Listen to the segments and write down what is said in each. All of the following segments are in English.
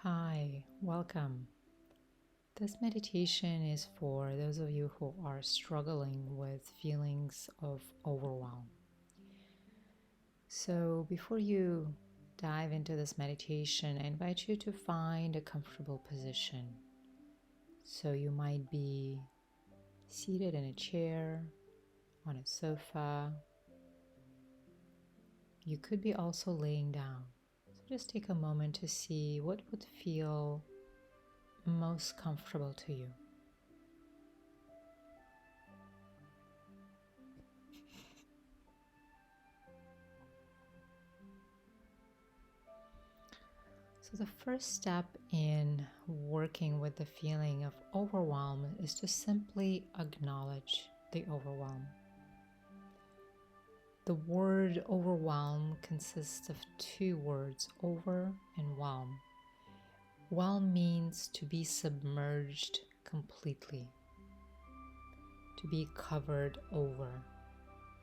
Hi, welcome. This meditation is for those of you who are struggling with feelings of overwhelm. So, before you dive into this meditation, I invite you to find a comfortable position. So, you might be seated in a chair, on a sofa. You could be also laying down. So, just take a moment to see what would feel most comfortable to you. So, the first step in working with the feeling of overwhelm is to simply acknowledge the overwhelm. The word overwhelm consists of two words, over and whelm. Whelm means to be submerged completely, to be covered over,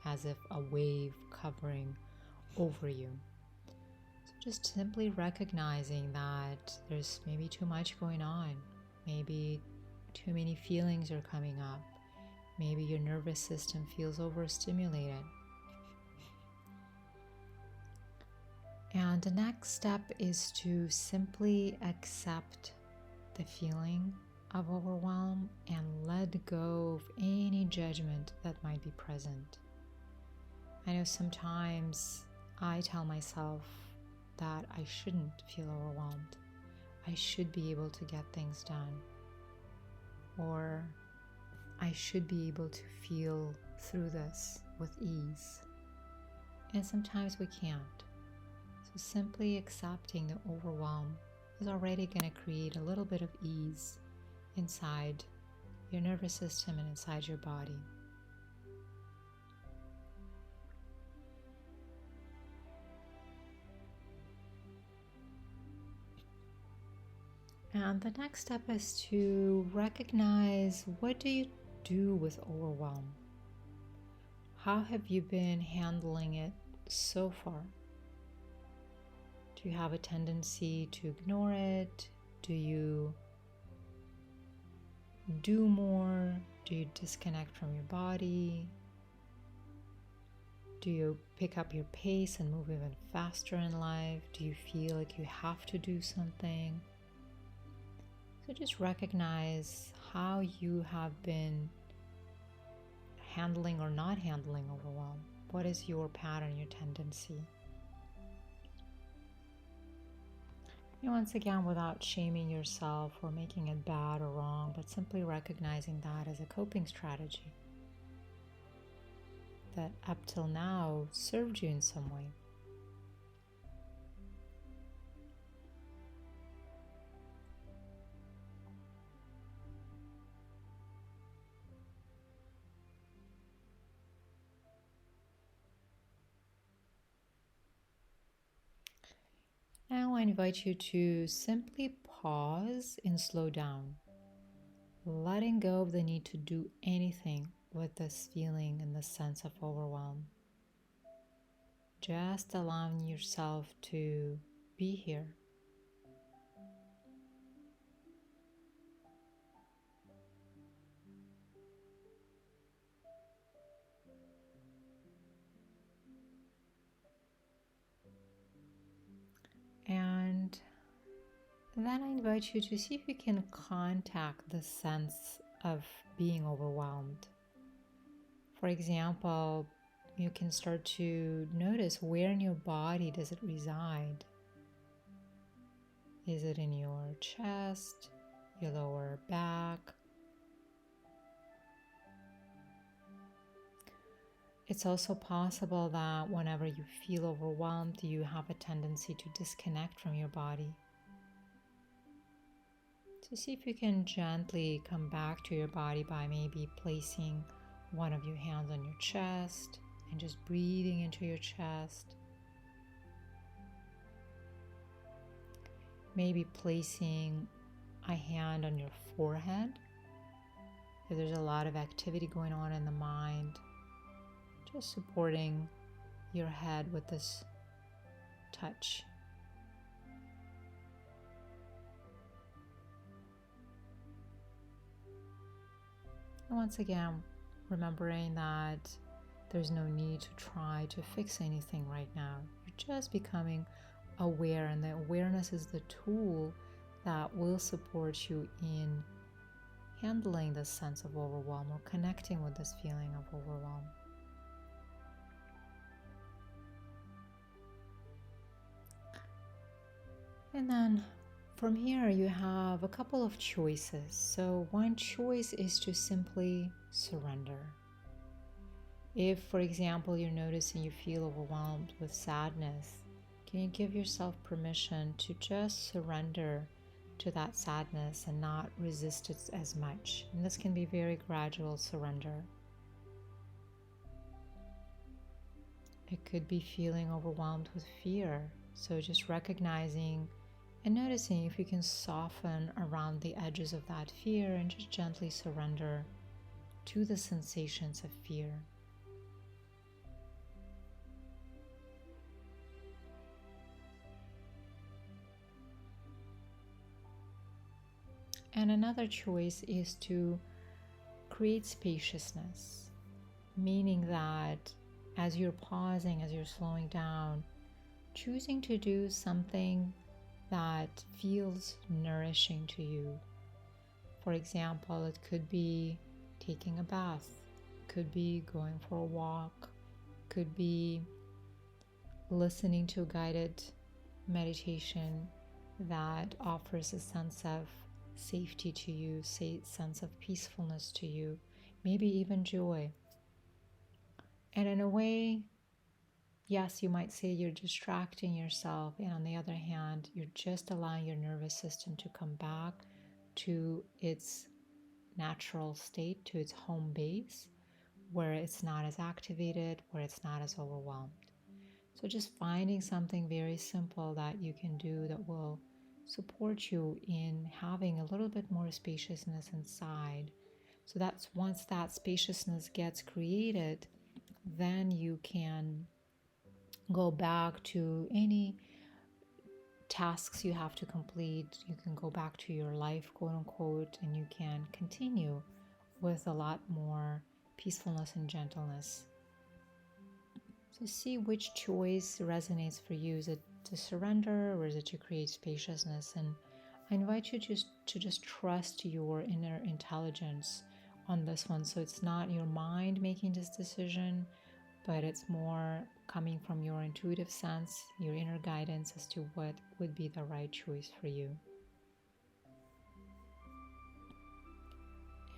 as if a wave covering over you. Just simply recognizing that there's maybe too much going on. Maybe too many feelings are coming up. Maybe your nervous system feels overstimulated. And the next step is to simply accept the feeling of overwhelm and let go of any judgment that might be present. I know sometimes I tell myself that I shouldn't feel overwhelmed. I should be able to get things done. Or I should be able to feel through this with ease. And sometimes we can't. So simply accepting the overwhelm is already going to create a little bit of ease inside your nervous system and inside your body. And the next step is to recognize, what do you do with overwhelm? How have you been handling it so far? Do you have a tendency to ignore it? Do you do more? Do you disconnect from your body? Do you pick up your pace and move even faster in life? Do you feel like you have to do something? So just recognize how you have been handling or not handling overwhelm. What is your pattern, your tendency? And once again, without shaming yourself or making it bad or wrong, but simply recognizing that as a coping strategy that up till now served you in some way. Now I invite you to simply pause and slow down, letting go of the need to do anything with this feeling and the sense of overwhelm. Just allowing yourself to be here. And then I invite you to see if you can contact the sense of being overwhelmed. For example, you can start to notice, where in your body does it reside? Is it in your chest, your lower back? It's also possible that whenever you feel overwhelmed, you have a tendency to disconnect from your body. So see if you can gently come back to your body by maybe placing one of your hands on your chest and just breathing into your chest. Maybe placing a hand on your forehead if there's a lot of activity going on in the mind. Just supporting your head with this touch. And once again, remembering that there's no need to try to fix anything right now. You're just becoming aware, and the awareness is the tool that will support you in handling this sense of overwhelm or connecting with this feeling of overwhelm. And then from here, you have a couple of choices. So one choice is to simply surrender. If, for example, you're noticing you feel overwhelmed with sadness, can you give yourself permission to just surrender to that sadness and not resist it as much? And this can be very gradual surrender. It could be feeling overwhelmed with fear. So just recognizing and noticing if you can soften around the edges of that fear and just gently surrender to the sensations of fear. And another choice is to create spaciousness, meaning that as you're pausing, as you're slowing down, choosing to do something that feels nourishing to you. For example, it could be taking a bath, could be going for a walk, could be listening to a guided meditation that offers a sense of safety to you, sense of peacefulness to you, maybe even joy. And in a way, yes, you might say you're distracting yourself, and on the other hand, you're just allowing your nervous system to come back to its natural state, to its home base, where it's not as activated, where it's not as overwhelmed. So just finding something very simple that you can do that will support you in having a little bit more spaciousness inside. So that's once that spaciousness gets created, then you can go back to any tasks you have to complete. You can go back to your life, quote unquote, and you can continue with a lot more peacefulness and gentleness. So see which choice resonates for you. Is it to surrender, or is it to create spaciousness? And I invite you to just trust your inner intelligence on this one. So it's not your mind making this decision, but it's more coming from your intuitive sense, your inner guidance as to what would be the right choice for you.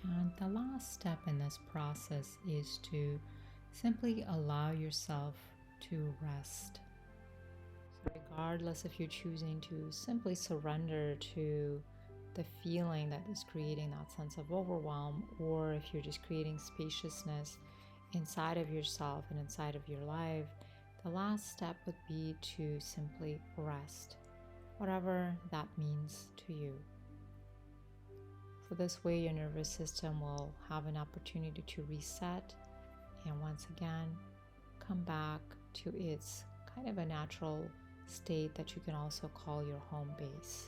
And the last step in this process is to simply allow yourself to rest. So regardless if you're choosing to simply surrender to the feeling that is creating that sense of overwhelm, or if you're just creating spaciousness inside of yourself and inside of your life, the last step would be to simply rest, whatever that means to you. So this way your nervous system will have an opportunity to reset and once again come back to its kind of a natural state that you can also call your home base.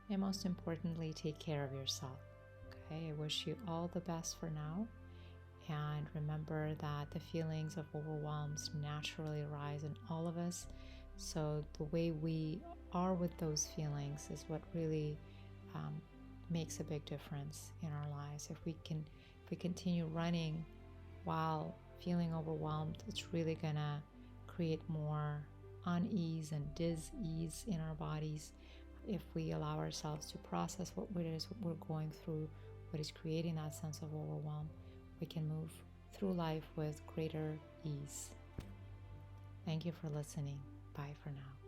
And most importantly, take care of yourself. Okay, I wish you all the best for now. And remember that the feelings of overwhelms naturally arise in all of us. So the way we are with those feelings is what really makes a big difference in our lives. If we continue running while feeling overwhelmed, it's really gonna create more unease and dis-ease in our bodies. If we allow ourselves to process what it is we're going through, what is creating that sense of overwhelm, we can move through life with greater ease. Thank you for listening. Bye for now.